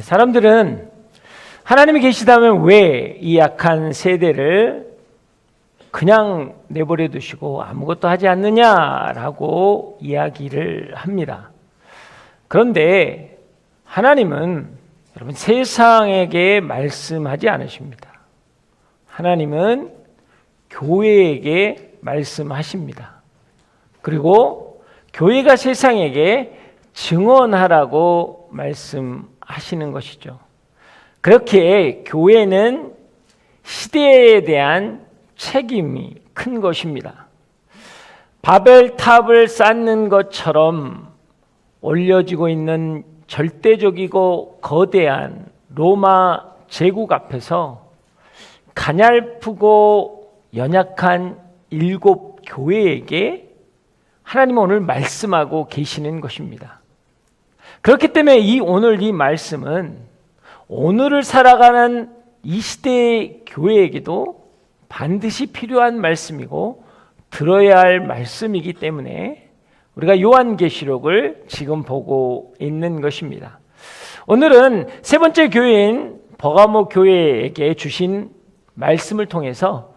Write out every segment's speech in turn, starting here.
사람들은 하나님이 계시다면 왜 이 약한 세대를 그냥 내버려 두시고 아무것도 하지 않느냐라고 이야기를 합니다. 그런데 하나님은 여러분 세상에게 말씀하지 않으십니다. 하나님은 교회에게 말씀하십니다. 그리고 교회가 세상에게 증언하라고 말씀하시는 것이죠. 그렇게 교회는 시대에 대한 책임이 큰 것입니다. 바벨탑을 쌓는 것처럼 올려지고 있는 절대적이고 거대한 로마 제국 앞에서 가냘프고 연약한 7 교회에게 하나님은 오늘 말씀하고 계시는 것입니다. 그렇기 때문에 오늘 이 말씀은 오늘을 살아가는 이 시대의 교회에게도 반드시 필요한 말씀이고 들어야 할 말씀이기 때문에 우리가 요한계시록을 지금 보고 있는 것입니다. 오늘은 세 번째 교회인 버가모 교회에게 주신 말씀을 통해서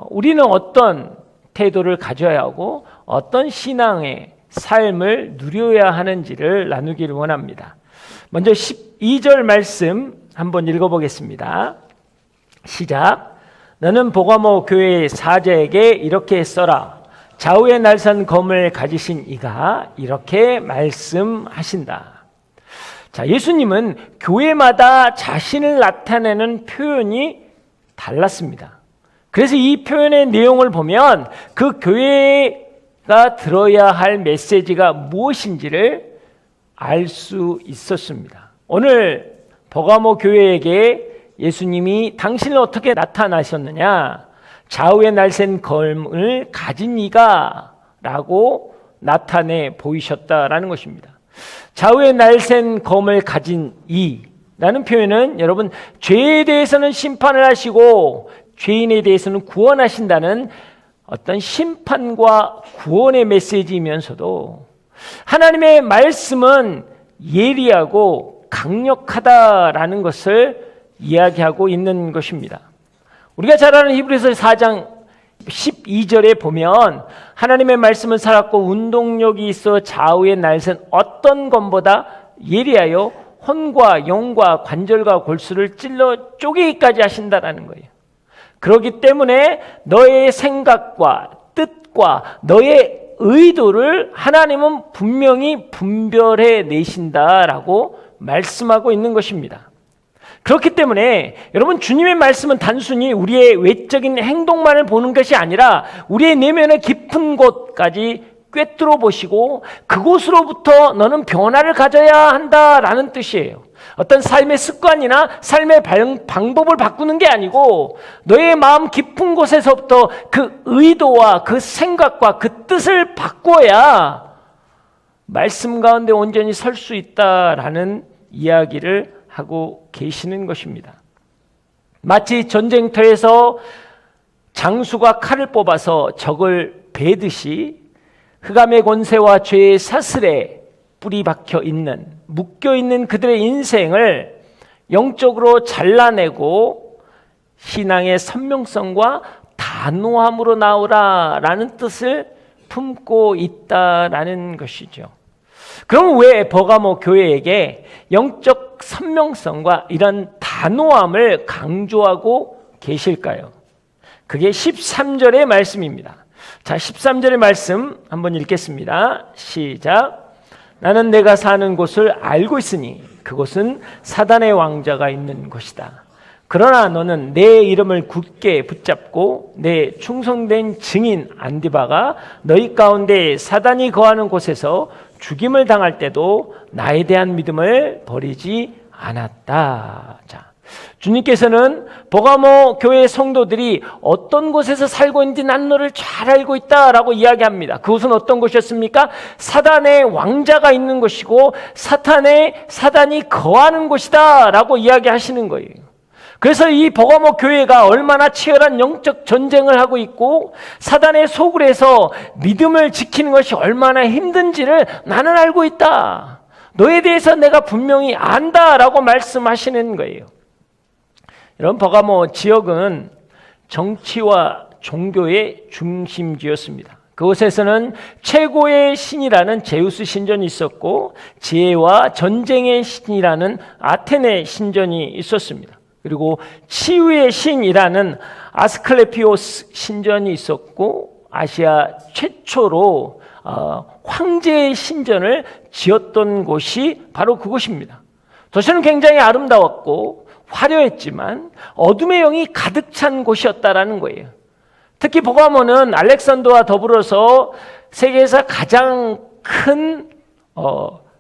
우리는 어떤 태도를 가져야 하고 어떤 신앙의 삶을 누려야 하는지를 나누기를 원합니다. 먼저 12절 말씀 한번 읽어보겠습니다. 시작. 너는 버가모 교회의 사자에게 이렇게 써라. 좌우에 날선 검을 가지신 이가 이렇게 말씀하신다. 자, 예수님은 교회마다 자신을 나타내는 표현이 달랐습니다. 그래서 이 표현의 내용을 보면 그 교회가 들어야 할 메시지가 무엇인지를 알 수 있었습니다. 오늘 버가모 교회에게 예수님이 당신을 어떻게 나타나셨느냐? 좌우에 날쌘 검을 가진 이가 라고 나타내 보이셨다라는 것입니다. 좌우에 날쌘 검을 가진 이라는 표현은 여러분 죄에 대해서는 심판을 하시고 죄인에 대해서는 구원하신다는 어떤 심판과 구원의 메시지이면서도 하나님의 말씀은 예리하고 강력하다라는 것을 이야기하고 있는 것입니다. 우리가 잘 아는 히브리서 4장 12절에 보면 하나님의 말씀은 살았고 운동력이 있어 좌우에 날선 어떤 검보다 예리하여 혼과 영과 관절과 골수를 찔러 쪼개기까지 하신다라는 거예요. 그렇기 때문에 너의 생각과 뜻과 너의 의도를 하나님은 분명히 분별해 내신다라고 말씀하고 있는 것입니다. 그렇기 때문에 여러분 주님의 말씀은 단순히 우리의 외적인 행동만을 보는 것이 아니라 우리의 내면의 깊은 곳까지 꿰뚫어 보시고 그곳으로부터 너는 변화를 가져야 한다라는 뜻이에요. 어떤 삶의 습관이나 삶의 방법을 바꾸는 게 아니고 너의 마음 깊은 곳에서부터 그 의도와 그 생각과 그 뜻을 바꿔야 말씀 가운데 온전히 설 수 있다라는 이야기를 하고 계시는 것입니다. 마치 전쟁터에서 장수가 칼을 뽑아서 적을 베듯이 흑암의 권세와 죄의 사슬에 뿌리 박혀 있는 묶여 있는 그들의 인생을 영적으로 잘라내고 신앙의 선명성과 단호함으로 나오라라는 뜻을 품고 있다라는 것이죠. 그럼 왜 버가모 교회에게 영적 선명성과 이런 단호함을 강조하고 계실까요? 그게 13절의 말씀입니다. 자, 13절의 말씀 한번 읽겠습니다. 시작. 나는 내가 사는 곳을 알고 있으니 그곳은 사단의 왕자가 있는 곳이다. 그러나 너는 내 이름을 굳게 붙잡고 내 충성된 증인 안디바가 너희 가운데 사단이 거하는 곳에서 죽임을 당할 때도 나에 대한 믿음을 버리지 않았다. 자, 주님께서는 버가모 교회 성도들이 어떤 곳에서 살고 있는지 난 너를 잘 알고 있다라고 이야기합니다. 그곳은 어떤 곳이었습니까? 사단의 왕자가 있는 곳이고 사단이 거하는 곳이다 라고 이야기하시는 거예요. 그래서 이 버가모 교회가 얼마나 치열한 영적 전쟁을 하고 있고 사단의 속을 해서 믿음을 지키는 것이 얼마나 힘든지를 나는 알고 있다. 너에 대해서 내가 분명히 안다라고 말씀하시는 거예요. 이런 버가모 지역은 정치와 종교의 중심지였습니다. 그곳에서는 최고의 신이라는 제우스 신전이 있었고 지혜와 전쟁의 신이라는 아테네 신전이 있었습니다. 그리고 치유의 신이라는 아스클레피오스 신전이 있었고 아시아 최초로 황제의 신전을 지었던 곳이 바로 그곳입니다. 도시는 굉장히 아름다웠고 화려했지만 어둠의 영이 가득 찬 곳이었다라는 거예요. 특히 버가모는 알렉산더와 더불어서 세계에서 가장 큰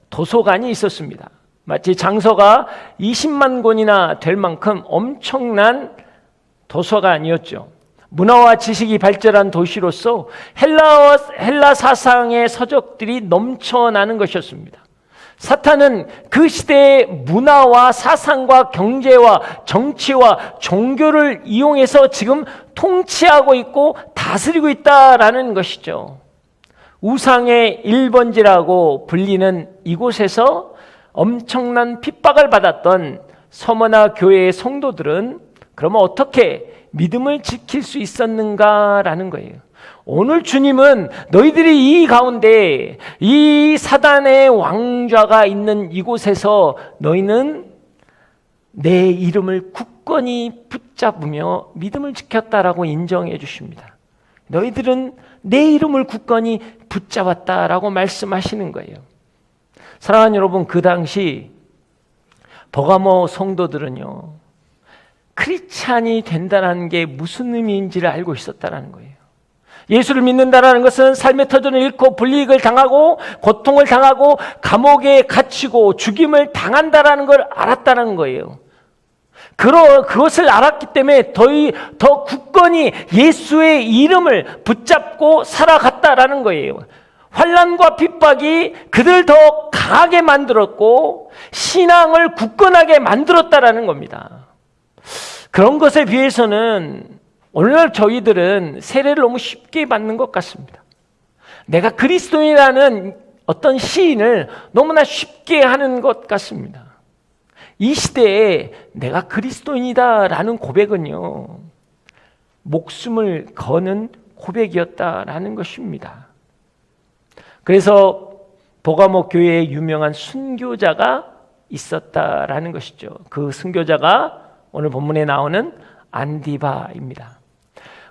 도서관이 있었습니다. 마치 장서가 20만 권이나 될 만큼 엄청난 도서관이었죠. 문화와 지식이 발전한 도시로서 헬라 사상의 서적들이 넘쳐나는 것이었습니다. 사탄은 그 시대의 문화와 사상과 경제와 정치와 종교를 이용해서 지금 통치하고 있고 다스리고 있다라는 것이죠. 우상의 1번지라고 불리는 이곳에서 엄청난 핍박을 받았던 서머나 교회의 성도들은 그러면 어떻게 믿음을 지킬 수 있었는가라는 거예요. 오늘 주님은 너희들이 이 가운데 이 사단의 왕좌가 있는 이곳에서 너희는 내 이름을 굳건히 붙잡으며 믿음을 지켰다라고 인정해 주십니다. 너희들은 내 이름을 굳건히 붙잡았다라고 말씀하시는 거예요. 사랑하는 여러분, 그 당시 버가모 성도들은요, 크리스찬이 된다는 게 무슨 의미인지를 알고 있었다는 거예요. 예수를 믿는다는 것은 삶의 터전을 잃고 불이익을 당하고 고통을 당하고 감옥에 갇히고 죽임을 당한다는 걸 알았다는 거예요. 그것을 알았기 때문에 더 굳건히 예수의 이름을 붙잡고 살아갔다라는 거예요. 환난과 핍박이 그들을 더 강하게 만들었고 신앙을 굳건하게 만들었다라는 겁니다. 그런 것에 비해서는 오늘날 저희들은 세례를 너무 쉽게 받는 것 같습니다. 내가 그리스도인이라는 어떤 시인을 너무나 쉽게 하는 것 같습니다. 이 시대에 내가 그리스도인이다라는 고백은요, 목숨을 거는 고백이었다라는 것입니다. 그래서 버가모 교회에 유명한 순교자가 있었다라는 것이죠. 그 순교자가 오늘 본문에 나오는 안디바입니다.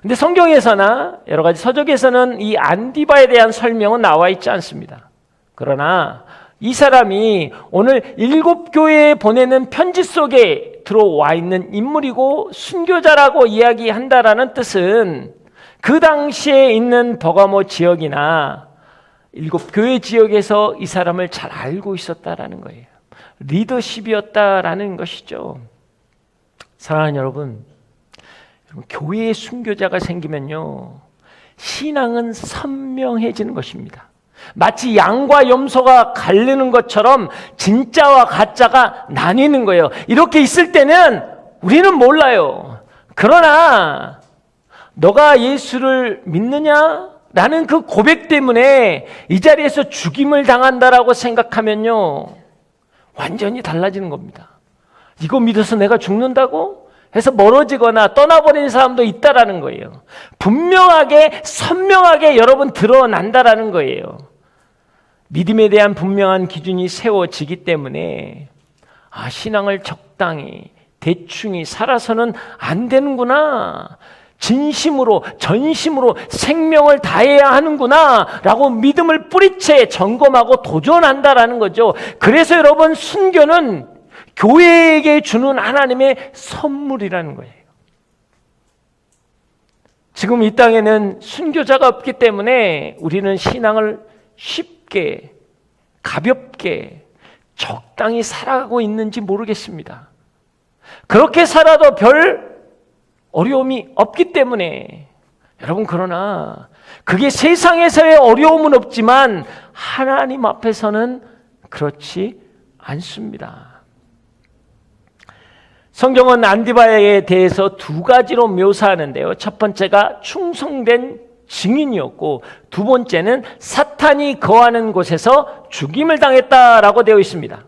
근데 성경에서나 여러 가지 서적에서는 이 안디바에 대한 설명은 나와 있지 않습니다. 그러나 이 사람이 오늘 7교회에 보내는 편지 속에 들어와 있는 인물이고 순교자라고 이야기한다라는 뜻은 그 당시에 있는 버가모 지역이나 7교회 지역에서 이 사람을 잘 알고 있었다라는 거예요. 리더십이었다라는 것이죠. 사랑하는 여러분, 교회에 순교자가 생기면요, 신앙은 선명해지는 것입니다. 마치 양과 염소가 갈리는 것처럼 진짜와 가짜가 나뉘는 거예요. 이렇게 있을 때는 우리는 몰라요. 그러나 너가 예수를 믿느냐? 라는 그 고백 때문에 이 자리에서 죽임을 당한다라고 생각하면요, 완전히 달라지는 겁니다. 이거 믿어서 내가 죽는다고? 해서 멀어지거나 떠나버리는 사람도 있다라는 거예요. 분명하게 선명하게 여러분 드러난다라는 거예요. 믿음에 대한 분명한 기준이 세워지기 때문에 신앙을 적당히 대충히 살아서는 안 되는구나, 진심으로 전심으로 생명을 다해야 하는구나 라고 믿음을 뿌리채 점검하고 도전한다라는 거죠. 그래서 여러분, 순교는 교회에게 주는 하나님의 선물이라는 거예요. 지금 이 땅에는 순교자가 없기 때문에 우리는 신앙을 쉽게, 가볍게, 적당히 살아가고 있는지 모르겠습니다. 그렇게 살아도 별 어려움이 없기 때문에 여러분, 그러나 그게 세상에서의 어려움은 없지만 하나님 앞에서는 그렇지 않습니다. 성경은 안디바에 대해서 두 가지로 묘사하는데요. 첫 번째가 충성된 증인이었고, 두 번째는 사탄이 거하는 곳에서 죽임을 당했다라고 되어 있습니다.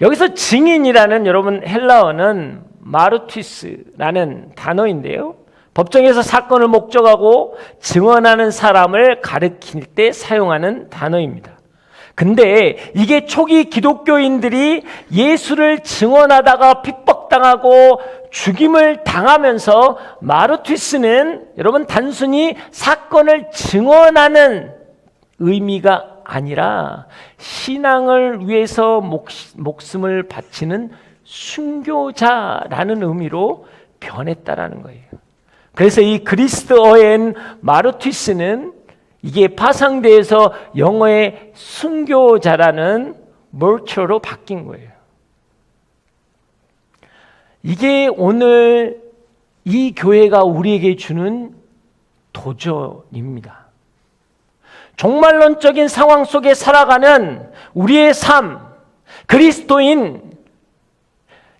여기서 증인이라는 여러분 헬라어는 마르티스라는 단어인데요, 법정에서 사건을 목격하고 증언하는 사람을 가리킬 때 사용하는 단어입니다. 근데 이게 초기 기독교인들이 예수를 증언하다가 핍박당하고 죽임을 당하면서 마르티스는 여러분 단순히 사건을 증언하는 의미가 아니라 신앙을 위해서 목숨을 바치는 순교자라는 의미로 변했다라는 거예요. 그래서 이 그리스어인 마르티스는 이게 파상대에서 영어의 순교자라는 멀처로 바뀐 거예요. 이게 오늘 이 교회가 우리에게 주는 도전입니다. 종말론적인 상황 속에 살아가는 우리의 삶, 그리스도인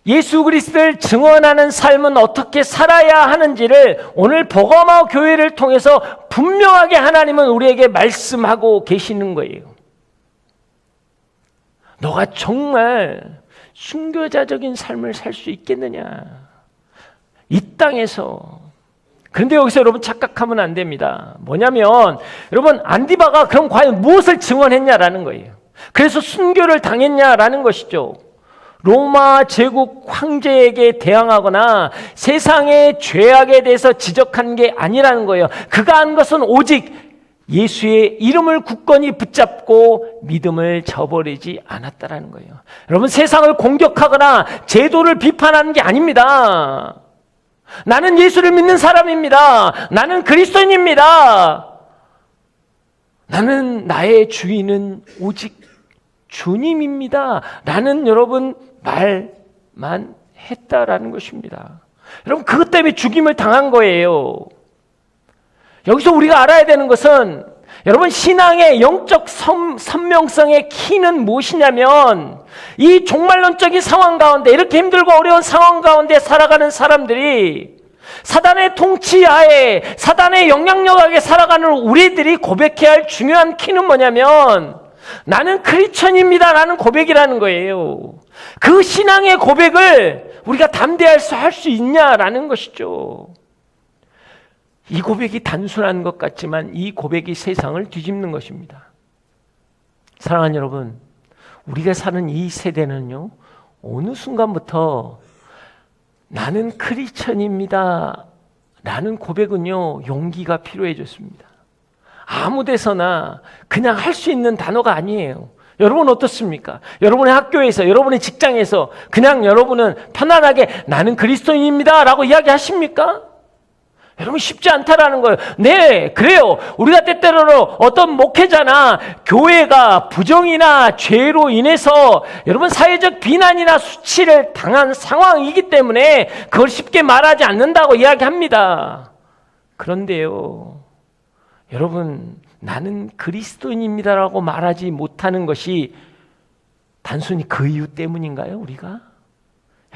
예수 그리스도를 증언하는 삶은 어떻게 살아야 하는지를 오늘 버가모 교회를 통해서 분명하게 하나님은 우리에게 말씀하고 계시는 거예요. 너가 정말 순교자적인 삶을 살 수 있겠느냐? 이 땅에서. 그런데 여기서 여러분 착각하면 안 됩니다. 뭐냐면 여러분 안디바가 그럼 과연 무엇을 증언했냐라는 거예요. 그래서 순교를 당했냐라는 것이죠. 로마 제국 황제에게 대항하거나 세상의 죄악에 대해서 지적한 게 아니라는 거예요. 그가 한 것은 오직 예수의 이름을 굳건히 붙잡고 믿음을 저버리지 않았다라는 거예요. 여러분 세상을 공격하거나 제도를 비판하는 게 아닙니다. 나는 예수를 믿는 사람입니다. 나는 그리스도인입니다. 나는 나의 주인은 오직 주님입니다. 라는 여러분 말만 했다라는 것입니다. 여러분 그것 때문에 죽임을 당한 거예요. 여기서 우리가 알아야 되는 것은 여러분 신앙의 영적 선명성의 키는 무엇이냐면 이 종말론적인 상황 가운데 이렇게 힘들고 어려운 상황 가운데 살아가는 사람들이 사단의 통치하에 사단의 영향력 아래 살아가는 우리들이 고백해야 할 중요한 키는 뭐냐면 나는 크리스천입니다 라는 고백이라는 거예요. 그 신앙의 고백을 우리가 담대해서 할 수 있냐라는 것이죠. 이 고백이 단순한 것 같지만 이 고백이 세상을 뒤집는 것입니다. 사랑하는 여러분, 우리가 사는 이 세대는요, 어느 순간부터 나는 크리스천입니다 라는 고백은요, 용기가 필요해졌습니다. 아무 데서나 그냥 할 수 있는 단어가 아니에요. 여러분 어떻습니까? 여러분의 학교에서, 여러분의 직장에서 그냥 여러분은 편안하게 나는 그리스도인입니다 라고 이야기하십니까? 여러분 쉽지 않다라는 거예요. 네, 그래요. 우리가 때때로는 어떤 목회자나 교회가 부정이나 죄로 인해서 여러분 사회적 비난이나 수치를 당한 상황이기 때문에 그걸 쉽게 말하지 않는다고 이야기합니다. 그런데요, 여러분 나는 그리스도인입니다라고 말하지 못하는 것이 단순히 그 이유 때문인가요, 우리가?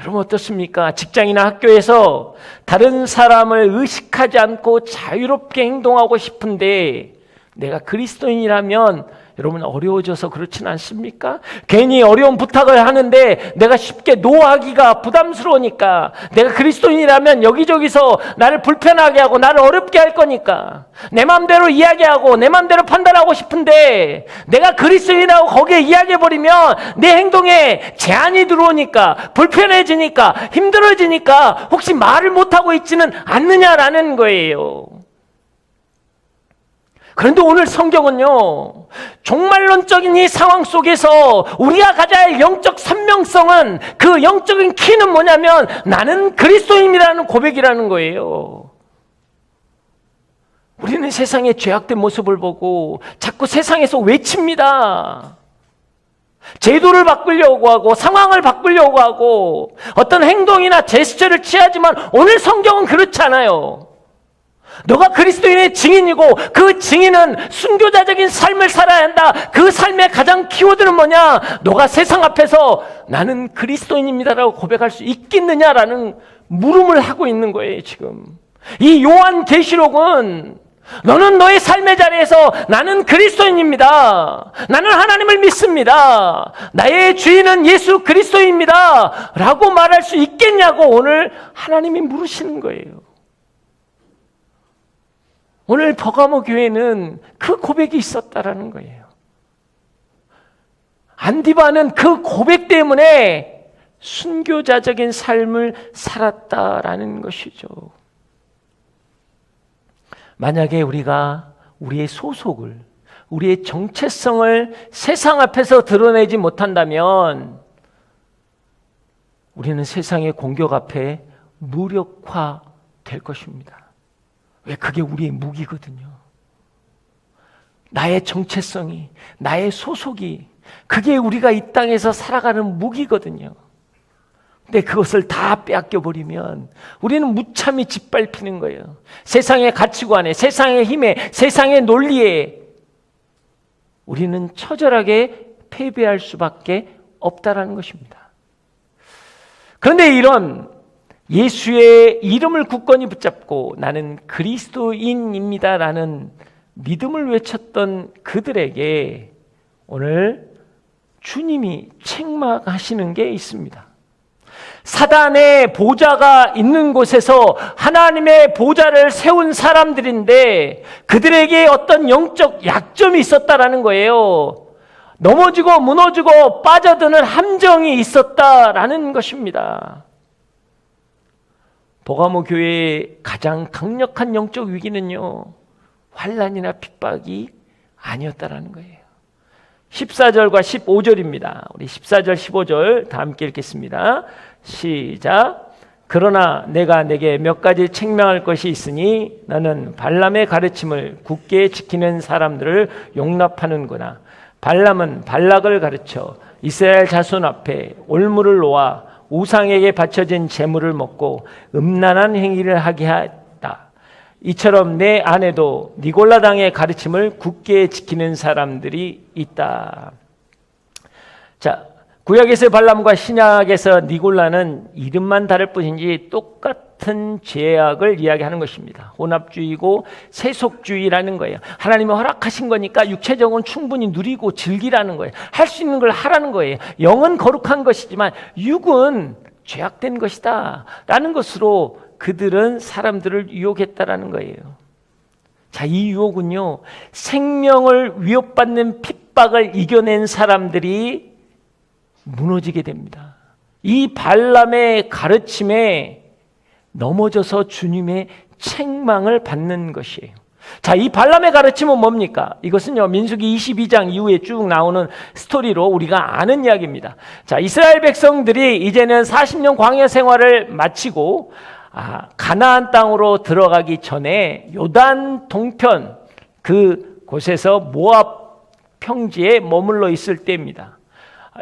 여러분 어떻습니까? 직장이나 학교에서 다른 사람을 의식하지 않고 자유롭게 행동하고 싶은데 내가 그리스도인이라면 여러분 어려워져서 그렇진 않습니까? 괜히 어려운 부탁을 하는데 내가 쉽게 노하기가 부담스러우니까, 내가 그리스도인이라면 여기저기서 나를 불편하게 하고 나를 어렵게 할 거니까 내 마음대로 이야기하고 내 마음대로 판단하고 싶은데 내가 그리스도인이라고 거기에 이야기해버리면 내 행동에 제한이 들어오니까 불편해지니까 힘들어지니까 혹시 말을 못하고 있지는 않느냐라는 거예요. 그런데 오늘 성경은요, 종말론적인 이 상황 속에서 우리가 가져야 할 영적 선명성은, 그 영적인 키는 뭐냐면 나는 그리스도인이라는 고백이라는 거예요. 우리는 세상의 죄악된 모습을 보고 자꾸 세상에서 외칩니다. 제도를 바꾸려고 하고 상황을 바꾸려고 하고 어떤 행동이나 제스처를 취하지만 오늘 성경은 그렇지 않아요. 너가 그리스도인의 증인이고 그 증인은 순교자적인 삶을 살아야 한다. 그 삶의 가장 키워드는 뭐냐? 너가 세상 앞에서 나는 그리스도인입니다라고 고백할 수 있겠느냐라는 물음을 하고 있는 거예요. 지금 이 요한계시록은 너는 너의 삶의 자리에서 나는 그리스도인입니다. 나는 하나님을 믿습니다. 나의 주인은 예수 그리스도입니다. 라고 말할 수 있겠냐고 오늘 하나님이 물으시는 거예요. 오늘 버가모 교회는 그 고백이 있었다라는 거예요. 안디바는 그 고백 때문에 순교자적인 삶을 살았다라는 것이죠. 만약에 우리가 우리의 소속을, 우리의 정체성을 세상 앞에서 드러내지 못한다면 우리는 세상의 공격 앞에 무력화될 것입니다. 왜? 그게 우리의 무기거든요. 나의 정체성이, 나의 소속이, 그게 우리가 이 땅에서 살아가는 무기거든요. 근데 그것을 다 빼앗겨버리면 우리는 무참히 짓밟히는 거예요. 세상의 가치관에, 세상의 힘에, 세상의 논리에 우리는 처절하게 패배할 수밖에 없다라는 것입니다. 그런데 이런 예수의 이름을 굳건히 붙잡고 나는 그리스도인입니다라는 믿음을 외쳤던 그들에게 오늘 주님이 책망하시는 게 있습니다. 사단의 보좌가 있는 곳에서 하나님의 보좌를 세운 사람들인데 그들에게 어떤 영적 약점이 있었다라는 거예요. 넘어지고 무너지고 빠져드는 함정이 있었다라는 것입니다. 버가모 교회의 가장 강력한 영적 위기는요, 환난이나 핍박이 아니었다라는 거예요. 14절과 15절입니다. 우리 14절, 15절 다 함께 읽겠습니다. 시작. 그러나 내가 내게 몇 가지 책망할 것이 있으니 너는 발람의 가르침을 굳게 지키는 사람들을 용납하는구나. 발람은 발락을 가르쳐 이스라엘 자손 앞에 올무를 놓아 우상에게 바쳐진 제물을 먹고 음란한 행위를 하게 했다. 이처럼 내 안에도 니골라당의 가르침을 굳게 지키는 사람들이 있다. 자, 구약에서 발람과 신약에서 니골라는 이름만 다를 뿐이지 똑같은 죄악을 이야기하는 것입니다. 혼합주의고 세속주의라는 거예요. 하나님이 허락하신 거니까 육체적으로는 충분히 누리고 즐기라는 거예요. 할 수 있는 걸 하라는 거예요. 영은 거룩한 것이지만 육은 죄악된 것이다 라는 것으로 그들은 사람들을 유혹했다라는 거예요. 자, 이 유혹은요, 생명을 위협받는 핍박을 이겨낸 사람들이 무너지게 됩니다. 이 발람의 가르침에 넘어져서 주님의 책망을 받는 것이에요. 자, 이 발람의 가르침은 뭡니까? 이것은요, 민수기 22장 이후에 쭉 나오는 스토리로 우리가 아는 이야기입니다. 자, 이스라엘 백성들이 이제는 40년 광야 생활을 마치고 가나안 땅으로 들어가기 전에 요단 동편 그 곳에서 모압 평지에 머물러 있을 때입니다.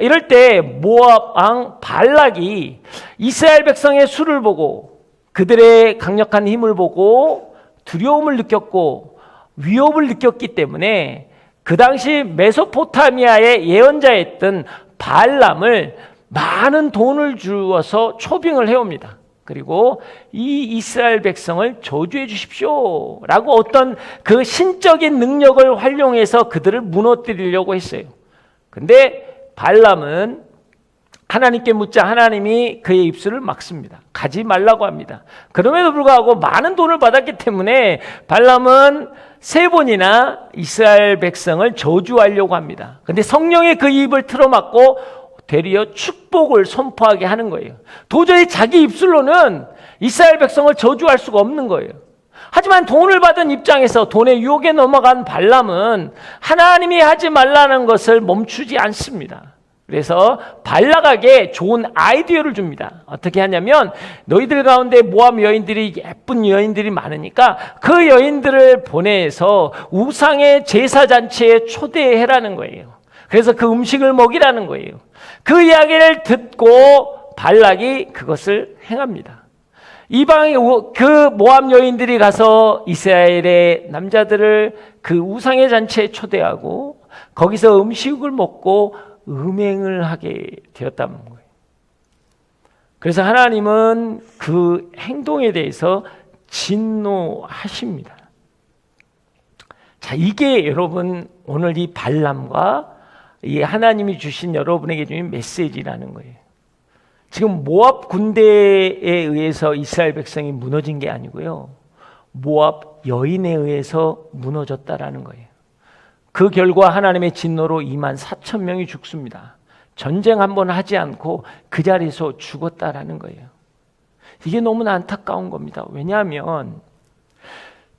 이럴 때 모압 왕 발락이 이스라엘 백성의 수를 보고 그들의 강력한 힘을 보고 두려움을 느꼈고 위협을 느꼈기 때문에 그 당시 메소포타미아의 예언자였던 발람을 많은 돈을 주어서 초빙을 해옵니다. 그리고 이 이스라엘 백성을 저주해 주십시오 라고 어떤 그 신적인 능력을 활용해서 그들을 무너뜨리려고 했어요. 근데 발람은 하나님께 묻자 하나님이 그의 입술을 막습니다. 가지 말라고 합니다. 그럼에도 불구하고 많은 돈을 받았기 때문에 발람은 3번이나 이스라엘 백성을 저주하려고 합니다. 근데 성령의 그 입을 틀어막고 되려 축복을 선포하게 하는 거예요. 도저히 자기 입술로는 이스라엘 백성을 저주할 수가 없는 거예요. 하지만 돈을 받은 입장에서 돈의 유혹에 넘어간 발람은 하나님이 하지 말라는 것을 멈추지 않습니다. 그래서 발락에게 좋은 아이디어를 줍니다. 어떻게 하냐면 너희들 가운데 모압 여인들이 예쁜 여인들이 많으니까 그 여인들을 보내서 우상의 제사잔치에 초대해라는 거예요. 그래서 그 음식을 먹이라는 거예요. 그 이야기를 듣고 발락이 그것을 행합니다. 이방의 그 모압 여인들이 가서 이스라엘의 남자들을 그 우상의 잔치에 초대하고 거기서 음식을 먹고 음행을 하게 되었다는 거예요. 그래서 하나님은 그 행동에 대해서 진노하십니다. 자, 이게 여러분 오늘 이 발람과 이 하나님이 주신 여러분에게 주신 메시지라는 거예요. 지금 모압 군대에 의해서 이스라엘 백성이 무너진 게 아니고요, 모압 여인에 의해서 무너졌다라는 거예요. 그 결과 하나님의 진노로 24,000명이 죽습니다. 전쟁 한 번 하지 않고 그 자리에서 죽었다라는 거예요. 이게 너무나 안타까운 겁니다. 왜냐하면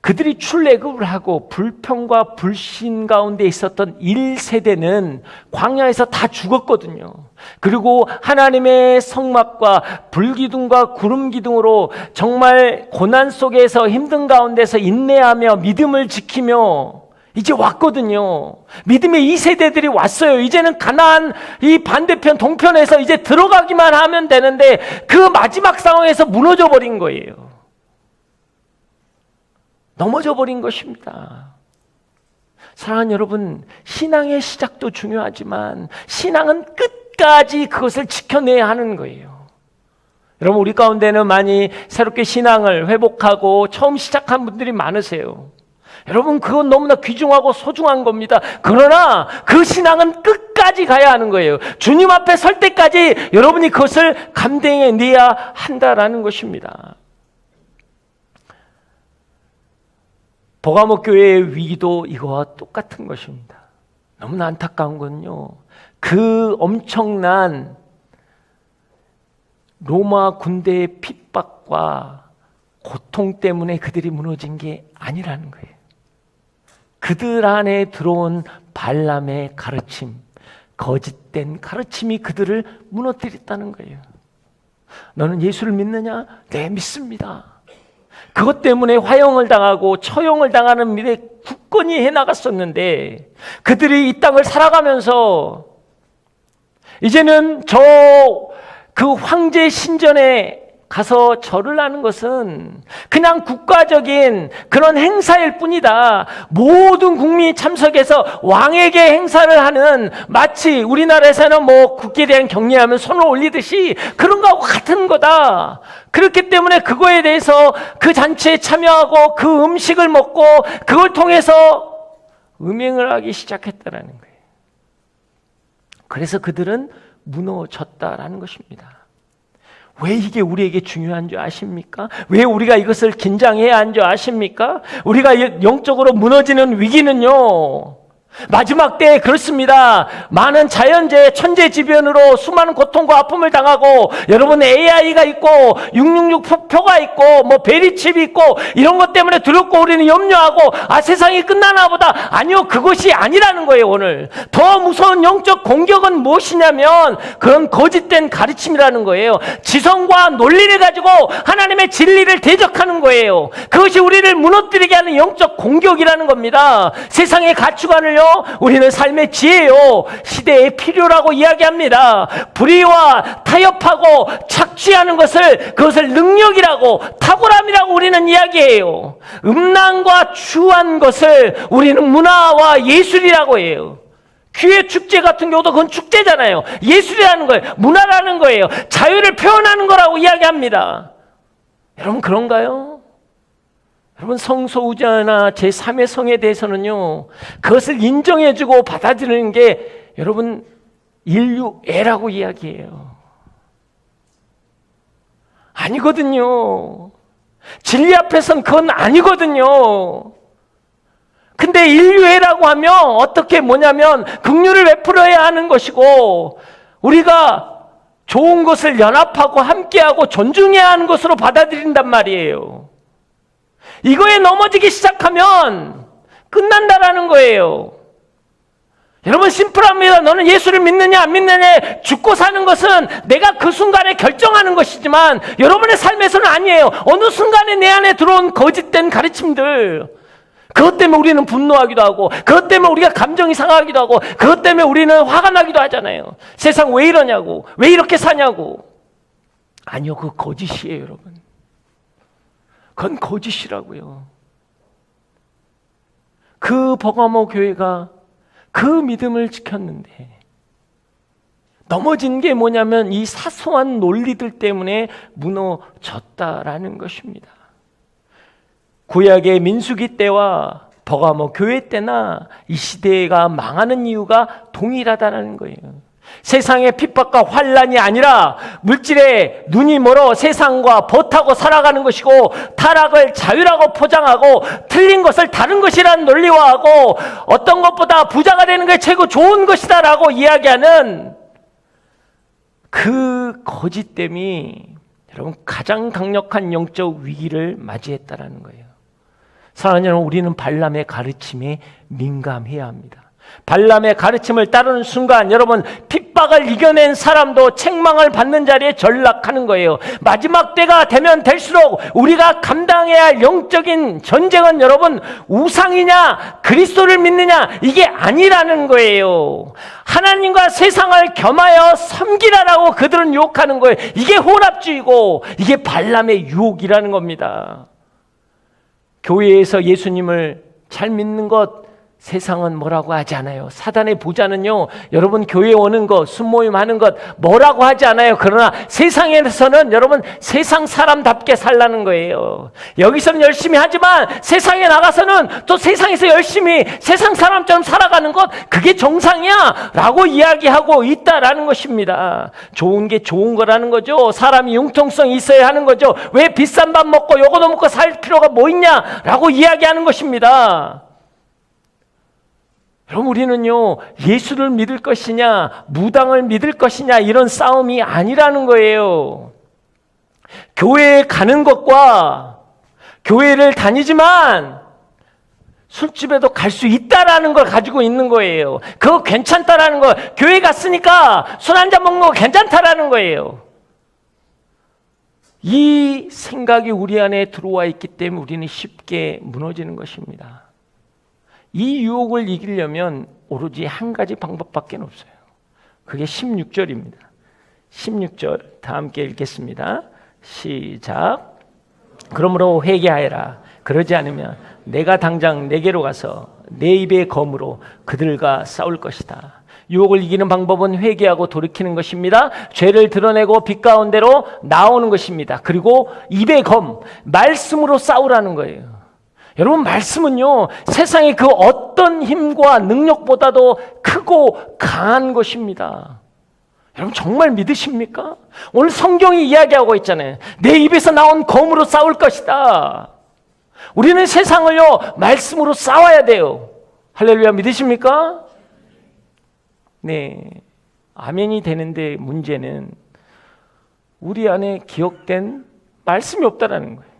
그들이 출애굽을 하고 불평과 불신 가운데 있었던 1세대는 광야에서 다 죽었거든요. 그리고 하나님의 성막과 불기둥과 구름기둥으로 정말 고난 속에서 힘든 가운데서 인내하며 믿음을 지키며 이제 왔거든요. 믿음의 2세대들이 왔어요. 이제는 가나안 이 반대편 동편에서 이제 들어가기만 하면 되는데 그 마지막 상황에서 무너져 버린 거예요. 넘어져 버린 것입니다. 사랑하는 여러분, 신앙의 시작도 중요하지만 신앙은 끝까지 그것을 지켜내야 하는 거예요. 여러분, 우리 가운데는 많이 새롭게 신앙을 회복하고 처음 시작한 분들이 많으세요. 여러분, 그건 너무나 귀중하고 소중한 겁니다. 그러나 그 신앙은 끝까지 가야 하는 거예요. 주님 앞에 설 때까지 여러분이 그것을 감당해내야 한다라는 것입니다. 버가모 교회의 위기도 이거와 똑같은 것입니다. 너무나 안타까운 건요, 그 엄청난 로마 군대의 핍박과 고통 때문에 그들이 무너진 게 아니라는 거예요. 그들 안에 들어온 발람의 가르침, 거짓된 가르침이 그들을 무너뜨렸다는 거예요. 너는 예수를 믿느냐? 네, 믿습니다. 그것 때문에 화형을 당하고 처형을 당하는 일에 굳건히 해나갔었는데 그들이 이 땅을 살아가면서 이제는 그 황제 신전에 가서 절을 하는 것은 그냥 국가적인 그런 행사일 뿐이다. 모든 국민이 참석해서 왕에게 행사를 하는, 마치 우리나라에서는 뭐 국기에 대한 경례하면 손을 올리듯이 그런 거하고 같은 거다. 그렇기 때문에 그거에 대해서 그 잔치에 참여하고 그 음식을 먹고 그걸 통해서 음행을 하기 시작했다라는 거예요. 그래서 그들은 무너졌다라는 것입니다. 왜 이게 우리에게 중요한 줄 아십니까? 왜 우리가 이것을 긴장해야 하는 줄 아십니까? 우리가 영적으로 무너지는 위기는요, 마지막 때에 그렇습니다. 많은 자연재해, 천재지변으로 수많은 고통과 아픔을 당하고, 여러분 AI가 있고 666 표가 있고 뭐 베리칩이 있고 이런 것 때문에 두렵고 우리는 염려하고 세상이 끝나나 보다. 아니요, 그것이 아니라는 거예요. 오늘 더 무서운 영적 공격은 무엇이냐면 그런 거짓된 가르침이라는 거예요. 지성과 논리를 가지고 하나님의 진리를 대적하는 거예요. 그것이 우리를 무너뜨리게 하는 영적 공격이라는 겁니다. 세상의 가치관을요, 우리는 삶의 지혜요, 시대의 필요라고 이야기합니다. 불의와 타협하고 착취하는 그것을 능력이라고, 탁월함이라고 우리는 이야기해요. 음란과 추한 것을 우리는 문화와 예술이라고 해요. 귀의 축제 같은 경우도 그건 축제잖아요. 예술이라는 거예요. 문화라는 거예요. 자유를 표현하는 거라고 이야기합니다. 여러분, 그런가요? 여러분, 성소유자나 제3의 성에 대해서는요, 그것을 인정해주고 받아들이는 게 여러분 인류애라고 이야기해요. 아니거든요. 진리 앞에서는 그건 아니거든요. 근데 인류애라고 하면 어떻게 뭐냐면 긍휼을 베풀어야 하는 것이고 우리가 좋은 것을 연합하고 함께하고 존중해야 하는 것으로 받아들인단 말이에요. 이거에 넘어지기 시작하면 끝난다라는 거예요. 여러분, 심플합니다. 너는 예수를 믿느냐 안 믿느냐, 죽고 사는 것은 내가 그 순간에 결정하는 것이지만 여러분의 삶에서는 아니에요. 어느 순간에 내 안에 들어온 거짓된 가르침들, 그것 때문에 우리는 분노하기도 하고 그것 때문에 우리가 감정이 상하기도 하고 그것 때문에 우리는 화가 나기도 하잖아요. 세상 왜 이러냐고, 왜 이렇게 사냐고. 아니요, 그거 거짓이에요. 여러분, 그건 거짓이라고요. 그 버가모 교회가 그 믿음을 지켰는데 넘어진 게 뭐냐면 이 사소한 논리들 때문에 무너졌다라는 것입니다. 구약의 민수기 때와 버가모 교회 때나 이 시대가 망하는 이유가 동일하다는 거예요. 세상의 핍박과 환란이 아니라 물질에 눈이 멀어 세상과 버타고 살아가는 것이고, 타락을 자유라고 포장하고 틀린 것을 다른 것이라는 논리화하고 어떤 것보다 부자가 되는 게 최고 좋은 것이다라고 이야기하는 그 거짓됨이 여러분 가장 강력한 영적 위기를 맞이했다라는 거예요. 사랑하는 여러분, 우리는 발람의 가르침에 민감해야 합니다. 발람의 가르침을 따르는 순간 여러분, 핍박을 이겨낸 사람도 책망을 받는 자리에 전락하는 거예요. 마지막 때가 되면 될수록 우리가 감당해야 할 영적인 전쟁은 여러분, 우상이냐 그리스도를 믿느냐 이게 아니라는 거예요. 하나님과 세상을 겸하여 섬기라라고 그들은 유혹하는 거예요. 이게 혼합주의고 이게 발람의 유혹이라는 겁니다. 교회에서 예수님을 잘 믿는 것 세상은 뭐라고 하지 않아요. 사단의 부자는요, 여러분 교회 오는 것, 순모임 하는 것 뭐라고 하지 않아요. 그러나 세상에서는 여러분 세상 사람답게 살라는 거예요. 여기서는 열심히 하지만 세상에 나가서는 또 세상에서 열심히 세상 사람처럼 살아가는 것, 그게 정상이야 라고 이야기하고 있다라는 것입니다. 좋은 게 좋은 거라는 거죠. 사람이 융통성이 있어야 하는 거죠. 왜 비싼 밥 먹고 요거도 먹고 살 필요가 뭐 있냐 라고 이야기하는 것입니다. 여러분, 우리는요, 예수를 믿을 것이냐 무당을 믿을 것이냐 이런 싸움이 아니라는 거예요. 교회에 가는 것과 교회를 다니지만 술집에도 갈 수 있다라는 걸 가지고 있는 거예요. 그거 괜찮다라는 거. 교회 갔으니까 술 한잔 먹는 거 괜찮다라는 거예요. 이 생각이 우리 안에 들어와 있기 때문에 우리는 쉽게 무너지는 것입니다. 이 유혹을 이기려면 오로지 한 가지 방법밖에 없어요. 그게 16절입니다. 16절 다 함께 읽겠습니다. 시작. 그러므로 회개하여라. 그러지 않으면 내가 당장 내게로 가서 내 입의 검으로 그들과 싸울 것이다. 유혹을 이기는 방법은 회개하고 돌이키는 것입니다. 죄를 드러내고 빛 가운데로 나오는 것입니다. 그리고 입의 검, 말씀으로 싸우라는 거예요. 여러분, 말씀은요, 세상의 그 어떤 힘과 능력보다도 크고 강한 것입니다. 여러분, 정말 믿으십니까? 오늘 성경이 이야기하고 있잖아요. 내 입에서 나온 검으로 싸울 것이다. 우리는 세상을요, 말씀으로 싸워야 돼요. 할렐루야, 믿으십니까? 네. 아멘이 되는데 문제는 우리 안에 기억된 말씀이 없다라는 거예요.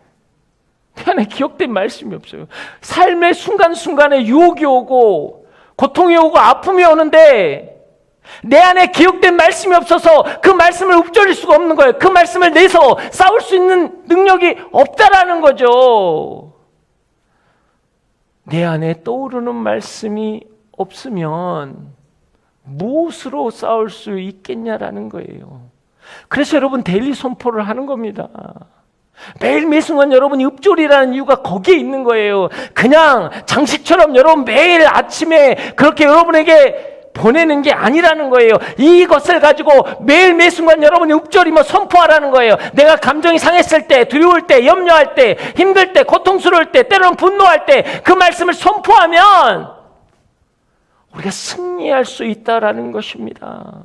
내 안에 기억된 말씀이 없어요. 삶의 순간순간에 유혹이 오고 고통이 오고 아픔이 오는데 내 안에 기억된 말씀이 없어서 그 말씀을 읊조릴 수가 없는 거예요. 그 말씀을 내서 싸울 수 있는 능력이 없다라는 거죠. 내 안에 떠오르는 말씀이 없으면 무엇으로 싸울 수 있겠냐라는 거예요. 그래서 여러분 데일리 선포를 하는 겁니다. 매일 매 순간 여러분이 읊조리라는 이유가 거기에 있는 거예요. 그냥 장식처럼 여러분 매일 아침에 그렇게 여러분에게 보내는 게 아니라는 거예요. 이것을 가지고 매일 매 순간 여러분이 읊조리며 선포하라는 거예요. 내가 감정이 상했을 때, 두려울 때, 염려할 때, 힘들 때, 고통스러울 때, 때로는 분노할 때 그 말씀을 선포하면 우리가 승리할 수 있다라는 것입니다.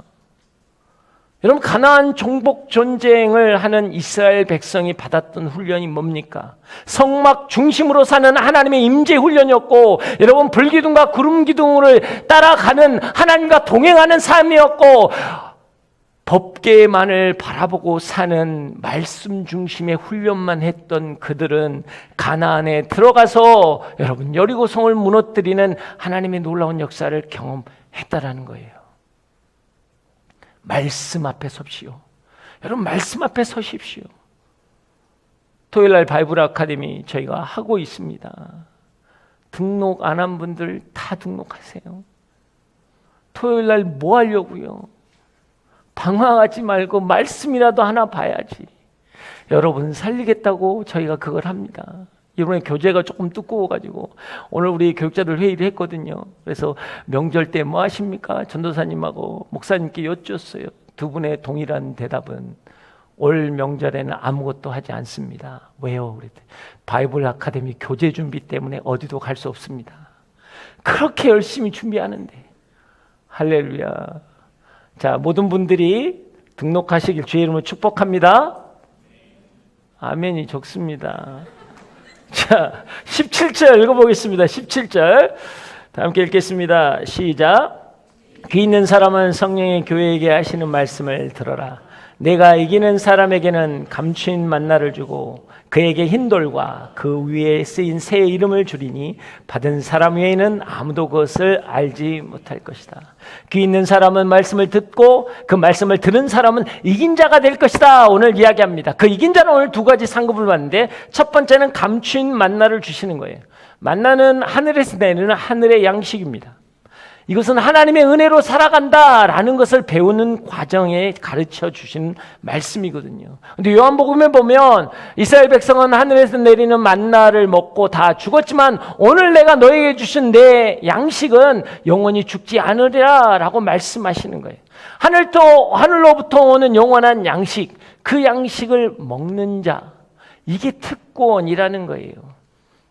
여러분, 가나안 정복 전쟁을 하는 이스라엘 백성이 받았던 훈련이 뭡니까? 성막 중심으로 사는 하나님의 임재 훈련이었고, 여러분 불기둥과 구름기둥을 따라가는 하나님과 동행하는 삶이었고, 법궤만을 바라보고 사는 말씀 중심의 훈련만 했던 그들은 가나안에 들어가서 여러분 여리고성을 무너뜨리는 하나님의 놀라운 역사를 경험했다라는 거예요. 말씀 앞에 섭시오. 여러분, 말씀 앞에 서십시오. 토요일날 바이블 아카데미 저희가 하고 있습니다. 등록 안 한 분들 다 등록하세요. 토요일날 뭐 하려고요? 방황하지 말고 말씀이라도 하나 봐야지. 여러분 살리겠다고 저희가 그걸 합니다. 이번에 교재가 조금 두꺼워가지고 오늘 우리 교육자들 회의를 했거든요. 그래서 명절 때 뭐 하십니까? 전도사님하고 목사님께 여쭈었어요. 두 분의 동일한 대답은 올 명절에는 아무것도 하지 않습니다. 왜요? 그랬더니 바이블 아카데미 교재 준비 때문에 어디도 갈 수 없습니다. 그렇게 열심히 준비하는데. 할렐루야. 자, 모든 분들이 등록하시길 주의 이름으로 축복합니다. 아멘이 좋습니다. 자, 17절 읽어보겠습니다. 17절 다 함께 읽겠습니다. 시작. 귀 있는 사람은 성령의 교회에게 하시는 말씀을 들어라. 내가 이기는 사람에게는 감추인 만나를 주고 그에게 흰 돌과 그 위에 쓰인 새 이름을 주리니 받은 사람 외에는 아무도 그것을 알지 못할 것이다. 귀 있는 사람은 말씀을 듣고 그 말씀을 들은 사람은 이긴 자가 될 것이다. 오늘 이야기합니다. 그 이긴 자는 오늘 두 가지 상급을 받는데 첫 번째는 감추인 만나를 주시는 거예요. 만나는 하늘에서 내리는 하늘의 양식입니다. 이것은 하나님의 은혜로 살아간다라는 것을 배우는 과정에 가르쳐 주신 말씀이거든요. 근데 요한복음에 보면 이스라엘 백성은 하늘에서 내리는 만나를 먹고 다 죽었지만 오늘 내가 너에게 주신 내 양식은 영원히 죽지 않으리라 라고 말씀하시는 거예요. 하늘로부터 오는 영원한 양식, 그 양식을 먹는 자, 이게 특권이라는 거예요.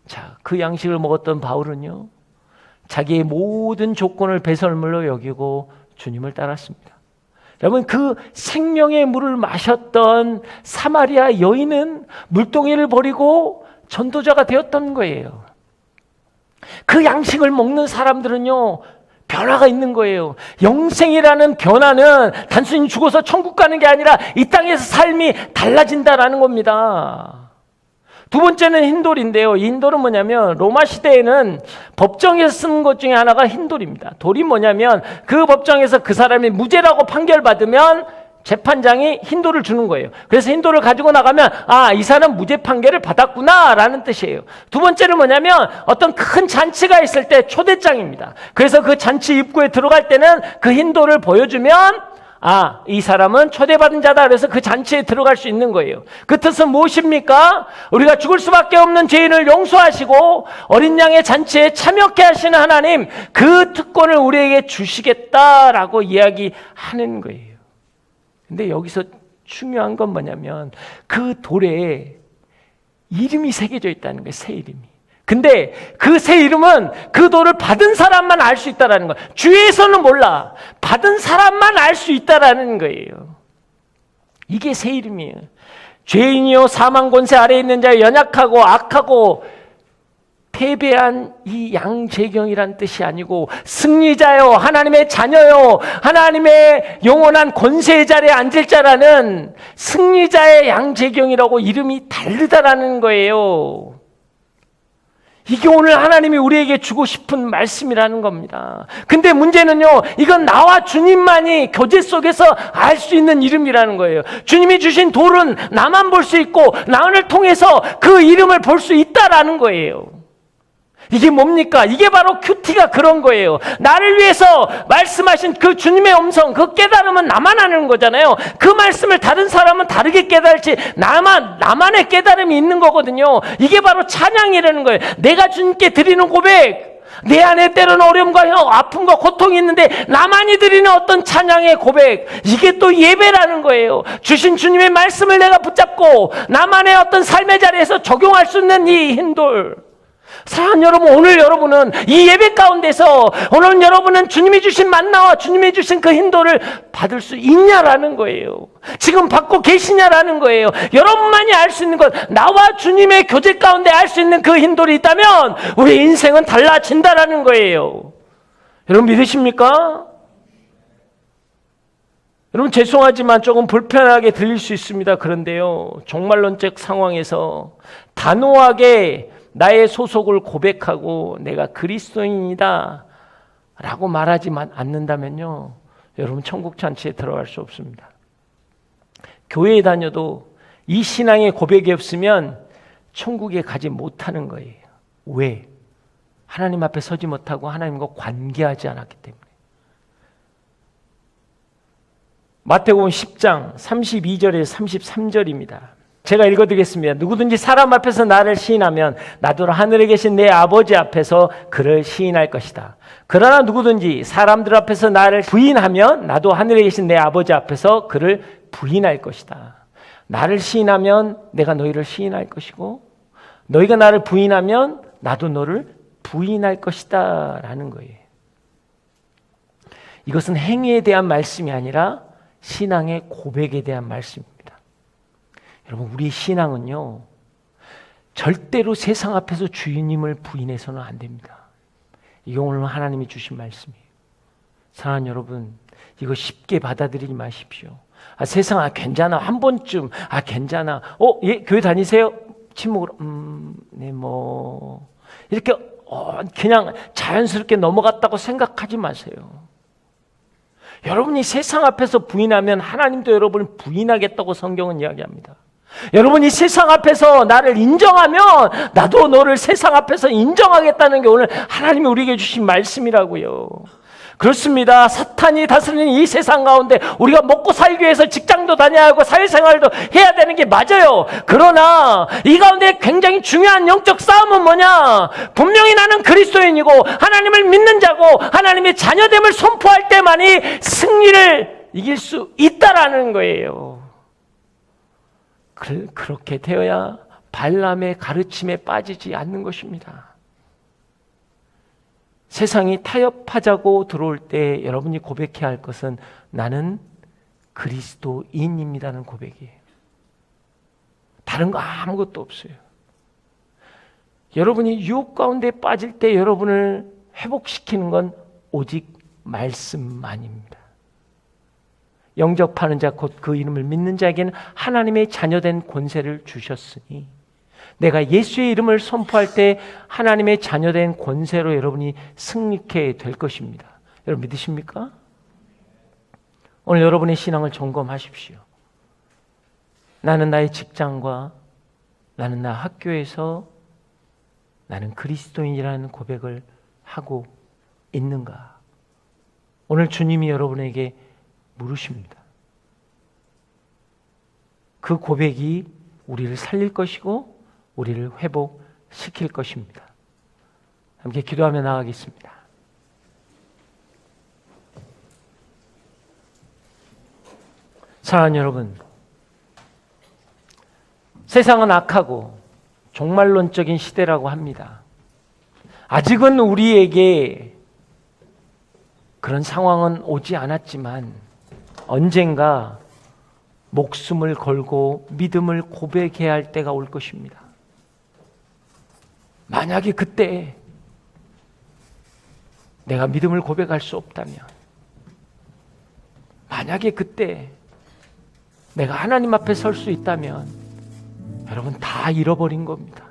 자, 그 양식을 먹었던 바울은요, 자기의 모든 조건을 배설물로 여기고 주님을 따랐습니다. 여러분, 그 생명의 물을 마셨던 사마리아 여인은 물동이를 버리고 전도자가 되었던 거예요. 그 양식을 먹는 사람들은요, 변화가 있는 거예요. 영생이라는 변화는 단순히 죽어서 천국 가는 게 아니라 이 땅에서 삶이 달라진다라는 겁니다. 두 번째는 흰돌인데요. 이 흰돌은 뭐냐면 로마 시대에는 법정에서 쓴 것 중에 하나가 흰돌입니다. 돌이 뭐냐면 그 법정에서 그 사람이 무죄라고 판결받으면 재판장이 흰돌을 주는 거예요. 그래서 흰돌을 가지고 나가면 아, 이 사람 무죄 판결을 받았구나 라는 뜻이에요. 두 번째는 뭐냐면 어떤 큰 잔치가 있을 때 초대장입니다. 그래서 그 잔치 입구에 들어갈 때는 그 흰돌을 보여주면 아, 이 사람은 초대받은 자다. 그래서 그 잔치에 들어갈 수 있는 거예요. 그 뜻은 무엇입니까? 우리가 죽을 수밖에 없는 죄인을 용서하시고 어린 양의 잔치에 참여케 하시는 하나님, 그 특권을 우리에게 주시겠다라고 이야기하는 거예요. 근데 여기서 중요한 건 뭐냐면 그 돌에 이름이 새겨져 있다는 거예요. 새 이름이. 근데 그 새 이름은 그 돌을 받은 사람만 알 수 있다는 거예요. 주위에서는 몰라. 받은 사람만 알 수 있다는 거예요. 이게 새 이름이에요. 죄인이요 사망 권세 아래에 있는 자여 연약하고 악하고 패배한 이 양재경이란 뜻이 아니고 승리자요, 하나님의 자녀요, 하나님의 영원한 권세의 자리에 앉을 자라는 승리자의 양재경이라고 이름이 다르다라는 거예요. 이게 오늘 하나님이 우리에게 주고 싶은 말씀이라는 겁니다. 근데 문제는요, 이건 나와 주님만이 교제 속에서 알 수 있는 이름이라는 거예요. 주님이 주신 돌은 나만 볼 수 있고 나를 통해서 그 이름을 볼 수 있다라는 거예요. 이게 뭡니까? 이게 바로 큐티가 그런 거예요. 나를 위해서 말씀하신 그 주님의 음성, 그 깨달음은 나만 아는 거잖아요. 그 말씀을 다른 사람은 다르게 깨달을지 나만의 깨달음이 있는 거거든요. 이게 바로 찬양이라는 거예요. 내가 주님께 드리는 고백, 내 안에 때로는 어려움과 아픔과 고통이 있는데 나만이 드리는 어떤 찬양의 고백, 이게 또 예배라는 거예요. 주신 주님의 말씀을 내가 붙잡고 나만의 어떤 삶의 자리에서 적용할 수 있는 이 흰돌. 사랑하는 여러분, 오늘 여러분은 이 예배 가운데서 오늘 여러분은 주님이 주신 만나와 주님이 주신 그 흰돌을 받을 수 있냐라는 거예요. 지금 받고 계시냐라는 거예요. 여러분만이 알 수 있는 것, 나와 주님의 교제 가운데 알 수 있는 그 흰돌이 있다면 우리 인생은 달라진다라는 거예요. 여러분 믿으십니까? 여러분 죄송하지만 조금 불편하게 들릴 수 있습니다. 그런데요, 종말론적 상황에서 단호하게 나의 소속을 고백하고 내가 그리스도인이다 라고 말하지만 않는다면요, 여러분 천국 잔치에 들어갈 수 없습니다. 교회에 다녀도 이 신앙의 고백이 없으면 천국에 가지 못하는 거예요. 왜? 하나님 앞에 서지 못하고 하나님과 관계하지 않았기 때문에. 마태복음 10장 32절에서 33절입니다. 제가 읽어드리겠습니다. 누구든지 사람 앞에서 나를 시인하면 나도 하늘에 계신 내 아버지 앞에서 그를 시인할 것이다. 그러나 누구든지 사람들 앞에서 나를 부인하면 나도 하늘에 계신 내 아버지 앞에서 그를 부인할 것이다. 나를 시인하면 내가 너희를 시인할 것이고 너희가 나를 부인하면 나도 너를 부인할 것이다 라는 거예요. 이것은 행위에 대한 말씀이 아니라 신앙의 고백에 대한 말씀입니다. 여러분, 우리 신앙은요, 절대로 세상 앞에서 주님을 부인해서는 안 됩니다. 이게 오늘 하나님이 주신 말씀이에요. 사랑하는 여러분, 이거 쉽게 받아들이지 마십시오. 세상 괜찮아, 한 번쯤 괜찮아, 예, 교회 다니세요? 침묵으로 네, 뭐 이렇게 그냥 자연스럽게 넘어갔다고 생각하지 마세요. 여러분이 세상 앞에서 부인하면 하나님도 여러분을 부인하겠다고 성경은 이야기합니다. 여러분이 세상 앞에서 나를 인정하면 나도 너를 세상 앞에서 인정하겠다는 게 오늘 하나님이 우리에게 주신 말씀이라고요. 그렇습니다. 사탄이 다스리는 이 세상 가운데 우리가 먹고 살기 위해서 직장도 다녀야 하고 사회생활도 해야 되는 게 맞아요. 그러나 이 가운데 굉장히 중요한 영적 싸움은 뭐냐? 분명히 나는 그리스도인이고 하나님을 믿는 자고 하나님의 자녀됨을 선포할 때만이 승리를 이길 수 있다라는 거예요. 그렇게 되어야 발람의 가르침에 빠지지 않는 것입니다. 세상이 타협하자고 들어올 때 여러분이 고백해야 할 것은 나는 그리스도인입니다는 고백이에요. 다른 거 아무것도 없어요. 여러분이 유혹 가운데 빠질 때 여러분을 회복시키는 건 오직 말씀만입니다. 영접하는 자 곧 그 이름을 믿는 자에게는 하나님의 자녀된 권세를 주셨으니 내가 예수의 이름을 선포할 때 하나님의 자녀된 권세로 여러분이 승리케 될 것입니다. 여러분 믿으십니까? 오늘 여러분의 신앙을 점검하십시오. 나는 나의 직장과 나는 나 학교에서 나는 그리스도인이라는 고백을 하고 있는가? 오늘 주님이 여러분에게 물으십니다. 그 고백이 우리를 살릴 것이고 우리를 회복시킬 것입니다. 함께 기도하며 나가겠습니다. 사랑하는 여러분, 세상은 악하고 종말론적인 시대라고 합니다. 아직은 우리에게 그런 상황은 오지 않았지만 언젠가 목숨을 걸고 믿음을 고백해야 할 때가 올 것입니다. 만약에 그때 내가 믿음을 고백할 수 없다면, 만약에 그때 내가 하나님 앞에 설 수 있다면 여러분 다 잃어버린 겁니다.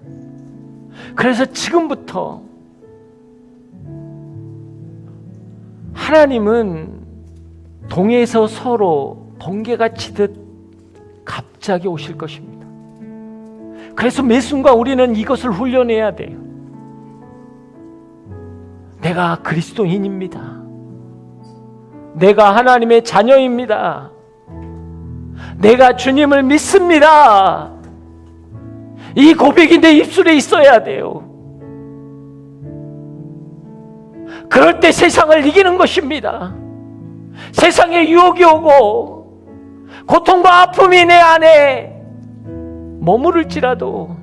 그래서 지금부터 하나님은 동에서 서로 번개가 치듯 갑자기 오실 것입니다. 그래서 매 순간 우리는 이것을 훈련해야 돼요. 내가 그리스도인입니다. 내가 하나님의 자녀입니다. 내가 주님을 믿습니다. 이 고백이 내 입술에 있어야 돼요. 그럴 때 세상을 이기는 것입니다. 세상에 유혹이 오고 고통과 아픔이 내 안에 머무를지라도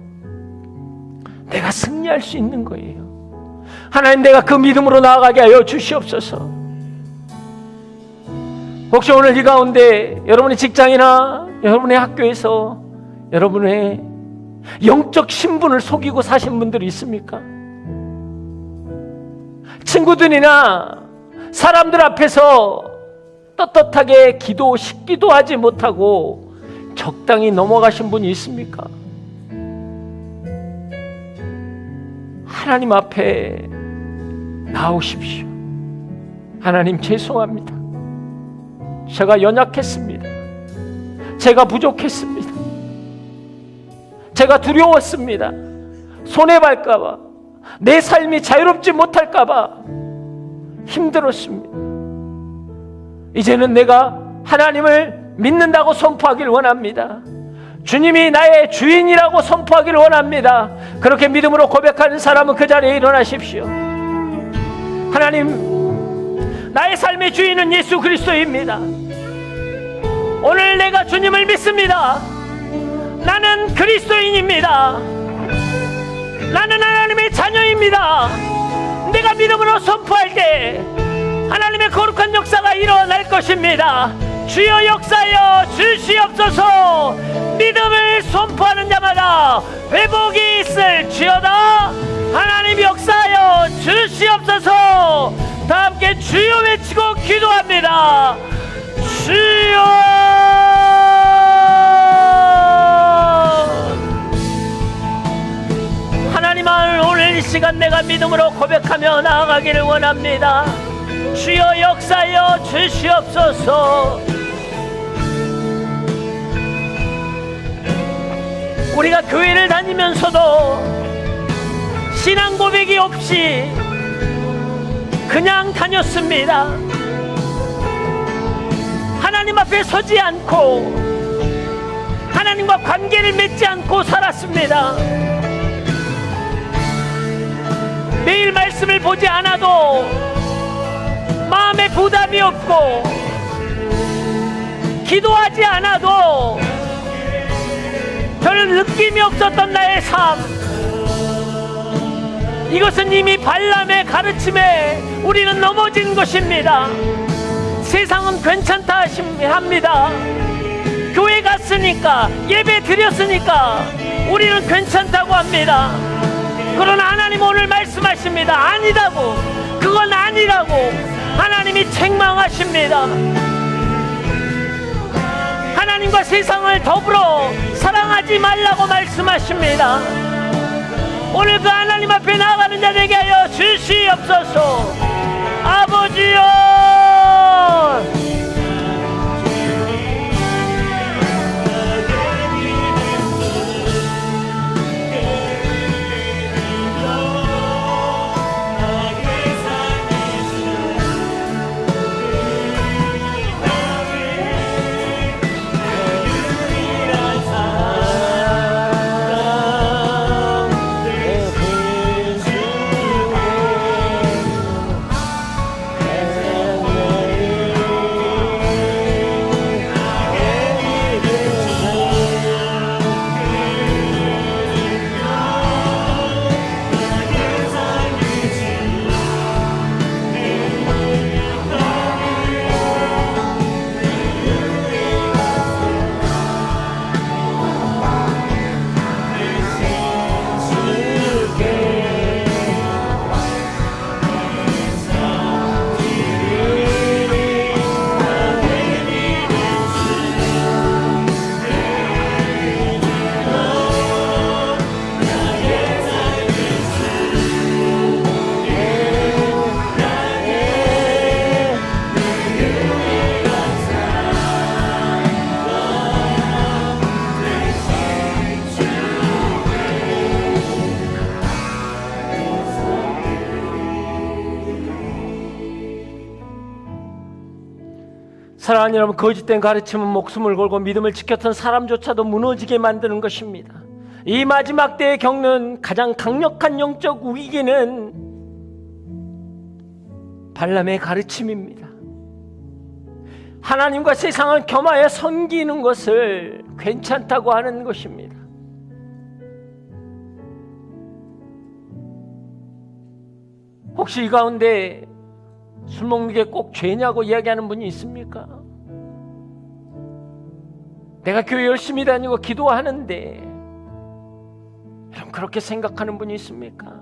내가 승리할 수 있는 거예요. 하나님, 내가 그 믿음으로 나아가게 하여 주시옵소서. 혹시 오늘 이 가운데 여러분의 직장이나 여러분의 학교에서 여러분의 영적 신분을 속이고 사신 분들이 있습니까? 친구들이나 사람들 앞에서 떳떳하게 기도하지 못하고 적당히 넘어가신 분이 있습니까? 하나님 앞에 나오십시오. 하나님, 죄송합니다. 제가 연약했습니다. 제가 부족했습니다. 제가 두려웠습니다. 손해볼까봐, 내 삶이 자유롭지 못할까봐 힘들었습니다. 이제는 내가 하나님을 믿는다고 선포하길 원합니다. 주님이 나의 주인이라고 선포하길 원합니다. 그렇게 믿음으로 고백하는 사람은 그 자리에 일어나십시오. 하나님, 나의 삶의 주인은 예수 그리스도입니다. 오늘 내가 주님을 믿습니다. 그리스도인입니다. 나는 하나님의 자녀입니다. 내가 믿음으로 선포할 때 하나님의 거룩한 역사가 일어날 것입니다. 주여 역사여 주시옵소서. 믿음을 선포하는 자마다 회복이 있을지어다. 하나님 역사여 주시옵소서. 다 함께 주여 외치고 기도합니다. 주여. 하나님을 오늘 이 시간 내가 믿음으로 고백하며 나아가기를 원합니다. 주여 역사여 주시옵소서. 우리가 교회를 다니면서도 신앙 고백이 없이 그냥 다녔습니다. 하나님 앞에 서지 않고 하나님과 관계를 맺지 않고 살았습니다. 매일 말씀을 보지 않아도 마음에 부담이 없고 기도하지 않아도 별 느낌이 없었던 나의 삶, 이것은 이미 발람의 가르침에 우리는 넘어진 것입니다. 세상은 괜찮다 합니다. 교회 갔으니까, 예배 드렸으니까 우리는 괜찮다고 합니다. 그러나 하나님 오늘 말씀하십니다. 아니다고, 그건 아니라고 하나님이 책망하십니다. 하나님과 세상을 더불어 사랑하지 말라고 말씀하십니다. 오늘 그 하나님 앞에 나아가는 자 되게 하여 주시옵소서. 아버지여, 사랑하는 여러분, 거짓된 가르침은 목숨을 걸고 믿음을 지켰던 사람조차도 무너지게 만드는 것입니다. 이 마지막 때에 겪는 가장 강력한 영적 위기는 발람의 가르침입니다. 하나님과 세상을 겸하여 섬기는 것을 괜찮다고 하는 것입니다. 혹시 이 가운데 술 먹는 게 꼭 죄냐고 이야기하는 분이 있습니까? 내가 교회 열심히 다니고 기도하는데, 여러분 그렇게 생각하는 분이 있습니까?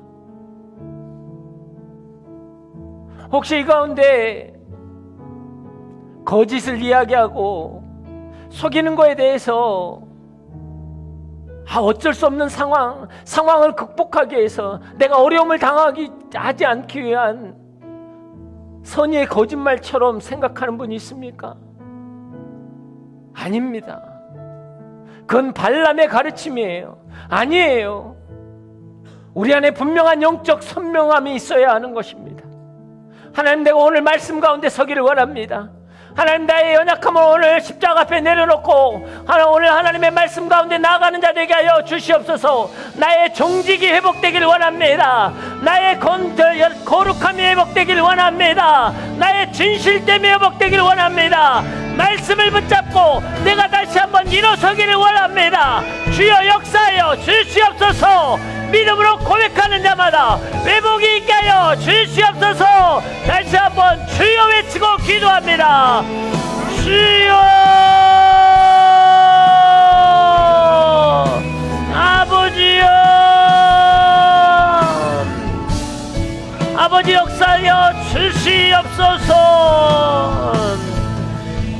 혹시 이 가운데 거짓을 이야기하고 속이는 거에 대해서 어쩔 수 없는 상황을 극복하기 위해서 내가 어려움을 하지 않기 위한 선의의 거짓말처럼 생각하는 분이 있습니까? 아닙니다. 그건 발람의 가르침이에요. 아니에요. 우리 안에 분명한 영적 선명함이 있어야 하는 것입니다. 하나님, 내가 오늘 말씀 가운데 서기를 원합니다. 하나님, 나의 연약함을 오늘 십자가 앞에 내려놓고 오늘 하나님의 말씀 가운데 나아가는 자 되게 하여 주시옵소서. 나의 정직이 회복되길 원합니다. 나의 거룩함이 회복되길 원합니다. 나의 진실됨이 회복되길 원합니다. 말씀을 붙잡고 붙잡고 내가 다시 한번 일어서기를 원합니다. 주여 역사하여 주시옵소서. 믿음으로 고백하는 자마다 회복이 있게 하여 주시옵소서. 다시 한번 주여 외치고 기도합니다. 주여, 아버지여, 아버지 역사하여 주시옵소서.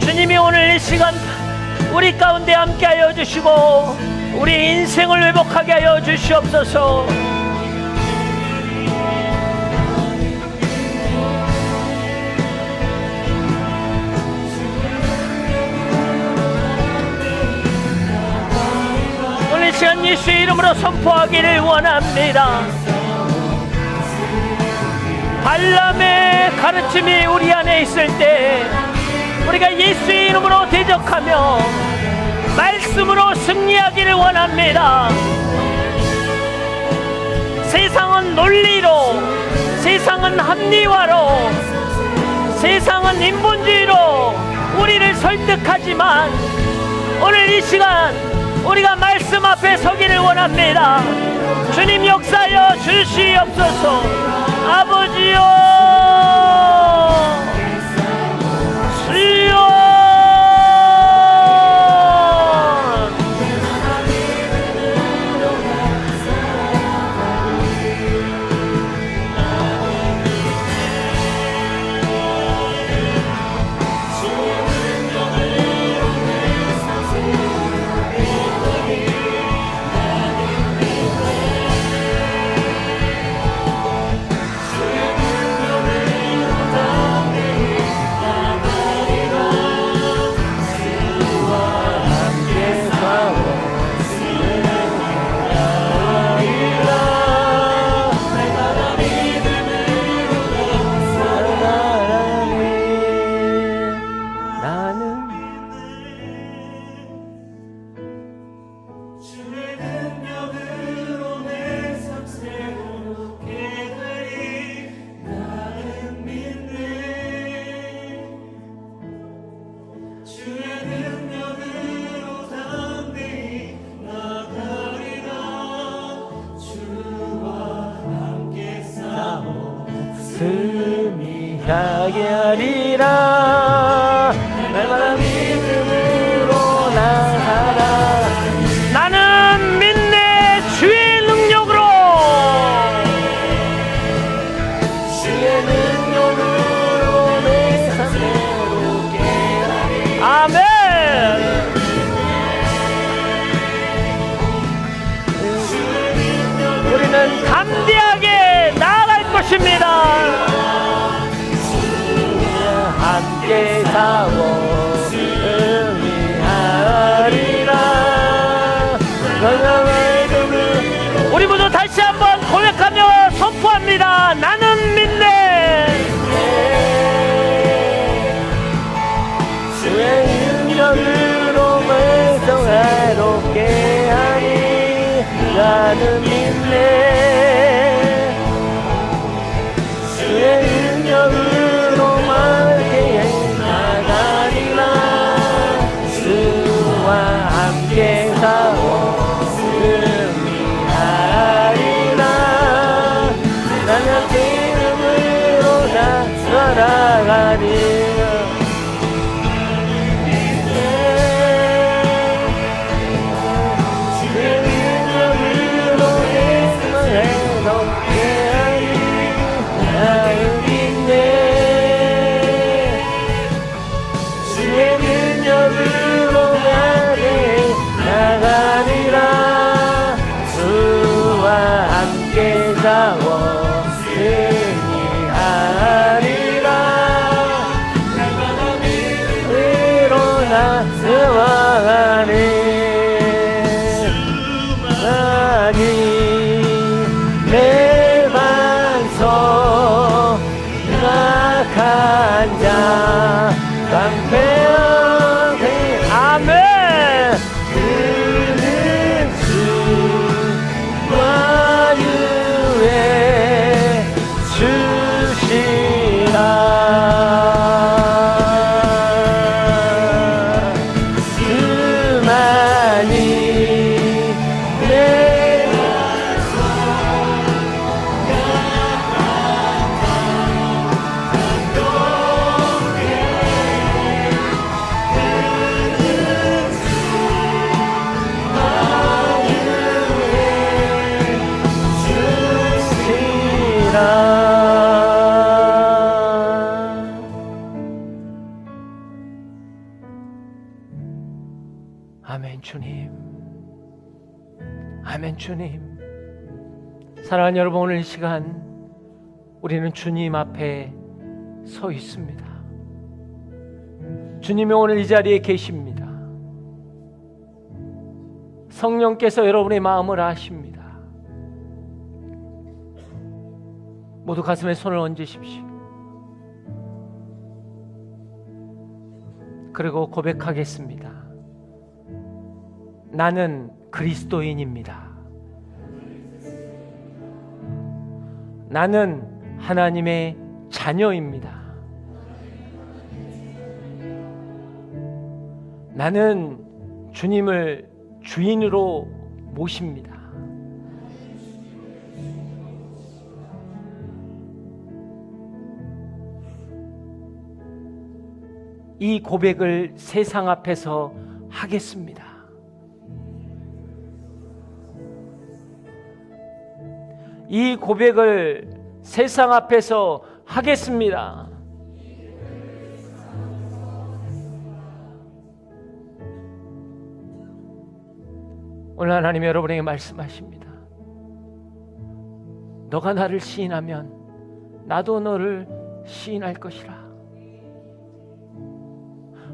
주님이 오늘 이 시간 우리 가운데 함께하여 주시고 우리 인생을 회복하게 하여 주시옵소서. 오늘 이 시간 예수의 이름으로 선포하기를 원합니다. 발람의 가르침이 우리 안에 있을 때 우리가 예수의 이름으로 대적하며 말씀으로 승리하기를 원합니다. 세상은 논리로, 세상은 합리화로, 세상은 인본주의로 우리를 설득하지만 오늘 이 시간 우리가 말씀 앞에 서기를 원합니다. 주님 역사하여 주시옵소서. 아버지여, 주여, 승리하게 하리라. 날마다 믿음으로 나가라. 나는 믿네 주의 능력으로, 주의 능력으로 내 삶 새롭게 하리. 아멘. 우리는 담대하게 나아갈 것입니다. 함께 싸워 승리하리라. 우리 모두 다시 한번 고백하며 선포합니다. 나는 믿네 주의 능력으로 말성하롭게 하니. 나는 믿네 주의 능력으로 말게 나가리라. 주와 함께 싸워 승리하리라. 나는 이름으로 나아가리라. 주의 능력으로 내 삶을 아멘. 주님, 사랑하는 여러분, 오늘 이 시간 우리는 주님 앞에 서 있습니다. 주님이 오늘 이 자리에 계십니다. 성령께서 여러분의 마음을 아십니다. 모두 가슴에 손을 얹으십시오. 그리고 고백하겠습니다. 나는 그리스도인입니다. 나는 하나님의 자녀입니다. 나는 주님을 주인으로 모십니다. 이 고백을 세상 앞에서 하겠습니다. 이 고백을 세상 앞에서 하겠습니다. 오늘 하나님 여러분에게 말씀하십니다. 너가 나를 시인하면 나도 너를 시인할 것이라.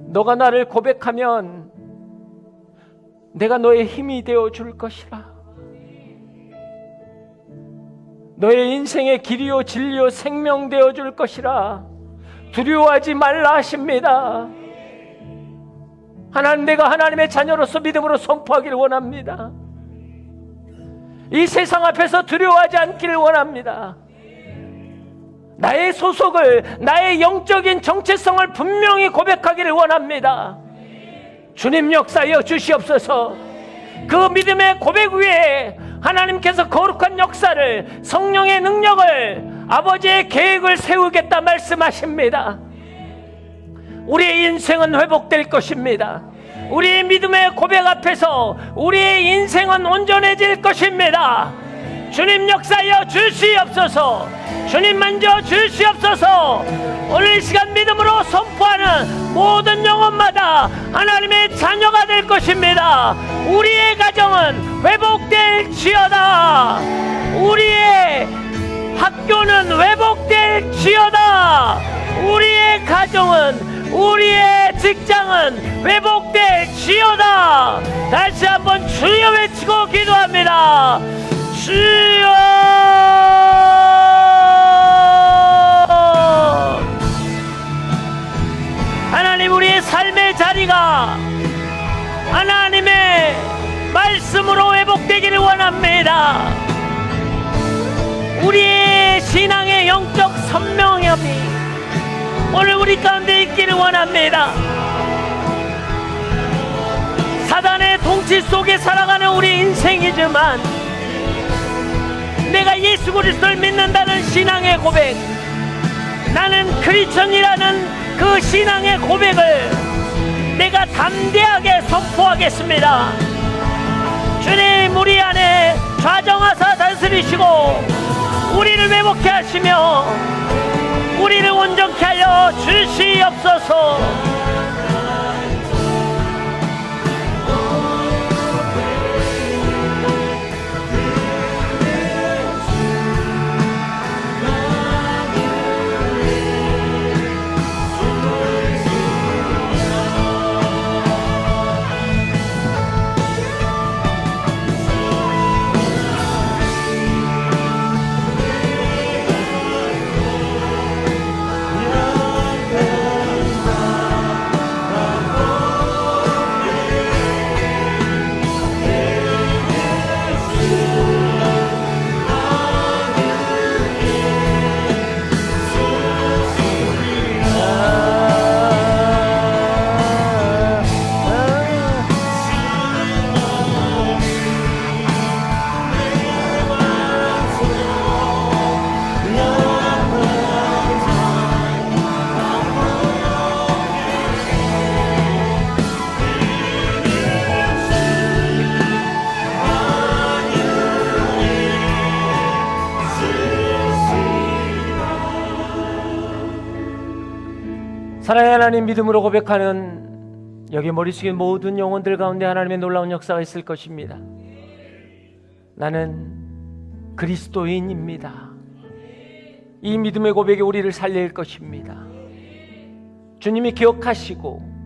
너가 나를 고백하면 내가 너의 힘이 되어 줄 것이라. 너의 인생의 길이요 진리요 생명 되어 줄 것이라. 두려워하지 말라 하십니다. 하나님, 내가 하나님의 자녀로서 믿음으로 선포하기를 원합니다. 이 세상 앞에서 두려워하지 않기를 원합니다. 나의 소속을, 나의 영적인 정체성을 분명히 고백하기를 원합니다. 주님 역사하여 주시옵소서. 그 믿음의 고백 위에 하나님께서 거룩한 역사를, 성령의 능력을, 아버지의 계획을 세우겠다 말씀하십니다. 우리의 인생은 회복될 것입니다. 우리의 믿음의 고백 앞에서 우리의 인생은 온전해질 것입니다. 주님 역사하여 주시옵소서. 주님 만져 주시옵소서. 오늘 이 시간 믿음으로 선포하는 모든 영혼마다 하나님의 자녀가 될 것입니다. 우리의 가정은 회복될지어다. 우리의 학교는 회복될지어다. 우리의 가정은, 우리의 직장은 회복될지어다. 다시 한번 주여 외치고 기도합니다. 주여. 하나님, 우리의 삶의 자리가 하나님의 말씀으로 회복되기를 원합니다. 우리의 신앙의 영적 선명함이 오늘 우리 가운데 있기를 원합니다. 사단의 통치 속에 살아가는 우리 인생이지만 내가 예수 그리스도를 믿는다는 신앙의 고백, 나는 크리스천이라는 그 신앙의 고백을 내가 담대하게 선포하겠습니다. 주님, 우리 안에 좌정하사 다스리시고 우리를 회복케 하시며 우리를 온전케 하여 주시옵소서. 사랑의 하나님, 믿음으로 고백하는 여기 머리 숙인 모든 영혼들 가운데 하나님의 놀라운 역사가 있을 것입니다. 나는 그리스도인입니다. 이 믿음의 고백이 우리를 살릴 것입니다. 주님이 기억하시고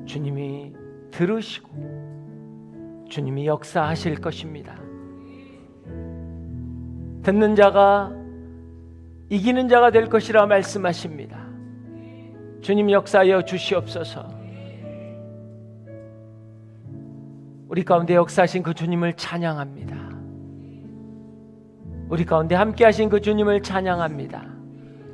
주님이 들으시고 주님이 역사하실 것입니다. 듣는 자가 이기는 자가 될 것이라 말씀하십니다. 주님 역사하여 주시옵소서. 우리 가운데 역사하신 그 주님을 찬양합니다. 우리 가운데 함께 하신 그 주님을 찬양합니다.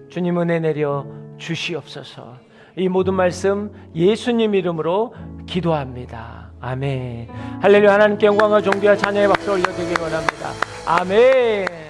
주님 은혜 내려 주시옵소서. 이 모든 말씀 예수님 이름으로 기도합니다. 아멘. 할렐루야. 하나님께 영광과 존귀와 찬양의 박수 올려드리기 원합니다. 아멘.